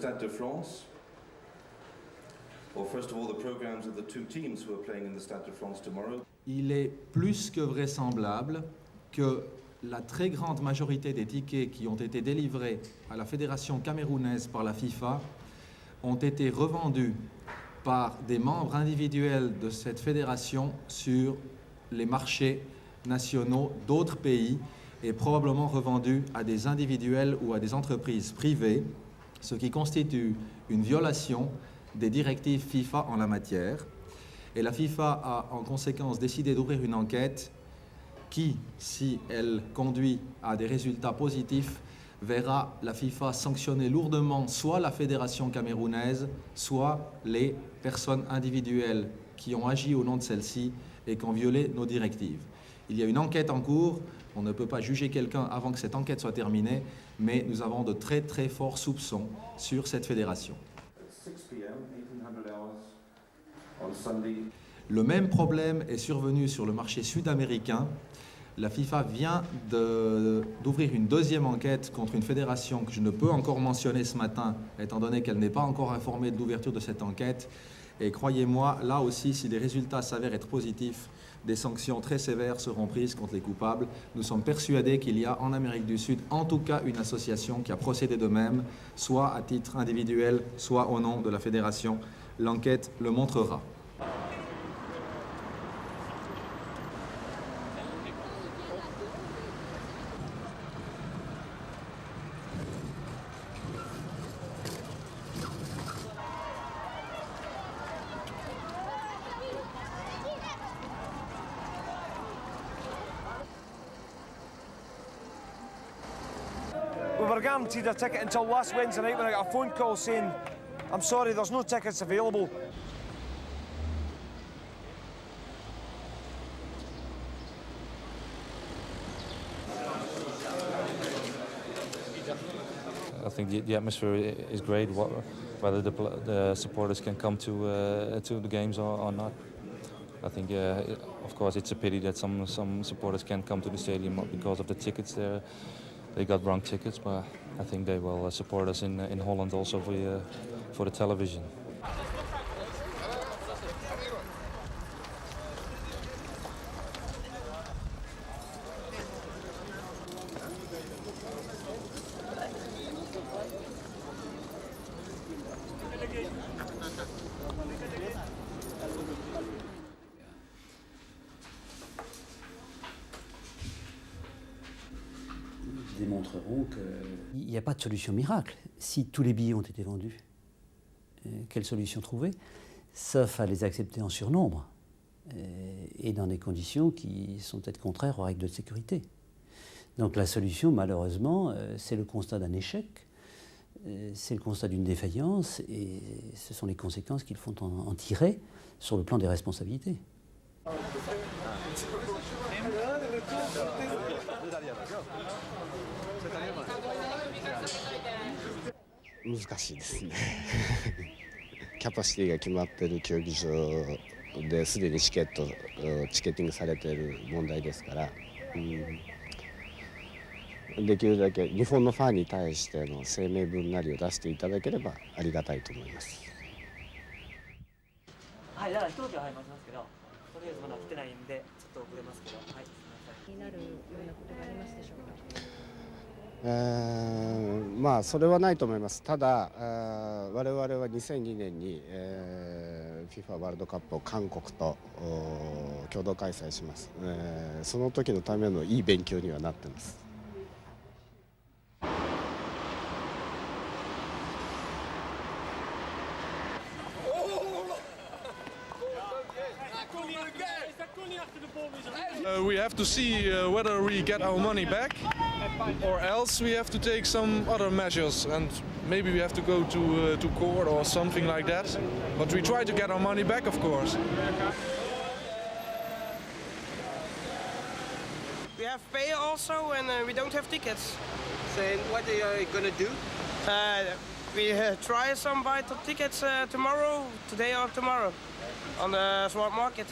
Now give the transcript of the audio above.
Stade de France, or first of all the programs of the two teams who are playing in the Stade de France tomorrow. Il est plus que vraisemblable que la très grande majorité des tickets qui ont été délivrés à la fédération camerounaise par la FIFA ont été revendus par des membres individuels de cette fédération sur les marchés nationaux d'autres pays et probablement revendus à des individuels ou à des entreprises privées, ce qui constitue une violation des directives FIFA en la matière. Et la FIFA a en conséquence décidé d'ouvrir une enquête qui, si elle conduit à des résultats positifs, verra la FIFA sanctionner lourdement soit la fédération camerounaise, soit les personnes individuelles qui ont agi au nom de celle-ci et qui ont violé nos directives. Il y a une enquête en cours, on ne peut pas juger quelqu'un avant que cette enquête soit terminée, mais nous avons de très très forts soupçons sur cette fédération. Le même problème est survenu sur le marché sud-américain. La FIFA vient d'ouvrir une deuxième enquête contre une fédération que je ne peux encore mentionner ce matin, étant donné qu'elle n'est pas encore informée de l'ouverture de cette enquête. Et croyez-moi, là aussi, si les résultats s'avèrent être positifs, des sanctions très sévères seront prises contre les coupables. Nous sommes persuadés qu'il y a en Amérique du Sud, en tout cas, une association qui a procédé de même, soit à titre individuel, soit au nom de la fédération. L'enquête le montrera. We were guaranteed a ticket until last Wednesday night when I got a phone call saying, I'm sorry, there's no tickets available. I think the atmosphere is great, whether the supporters can come to the games or not. I think, of course, it's a pity that some supporters can't come to the stadium because of the tickets there. They got wrong tickets, but I think they will support us in Holland also for the television. Démontreront qu'il n'y a pas de solution miracle. Si tous les billets ont été vendus, quelle solution trouver? Sauf à les accepter en surnombre et dans des conditions qui sont peut-être contraires aux règles de sécurité. Donc la solution, malheureusement, c'est le constat d'un échec, c'est le constat d'une défaillance et ce sont les conséquences qu'il faut en tirer sur le plan des responsabilités. 難しいですねキャパシティが決まっている競技場ですでにチケッティングされている問題ですから、できるだけ日本のファンに対しての声明文なりを出していただければありがたいと思います。はい、だから一つは入りますけど、とりあえずまだ来てないんでちょっと遅れますけど、はい、すみません。気になるようなことがありますでしょうか。まあそれはないと思います。ただ我々は2002年に、FIFA ワールドカップを韓国と共同開催します、その時のためのいい勉強にはなってます。We have to see whether we get our money back or else we have to take some other measures and maybe we have to go to court or something like that. But we try to get our money back, of course. We have pay also and we don't have tickets. So what are you going to do? We try some buy tickets tomorrow, today or tomorrow on the smart market.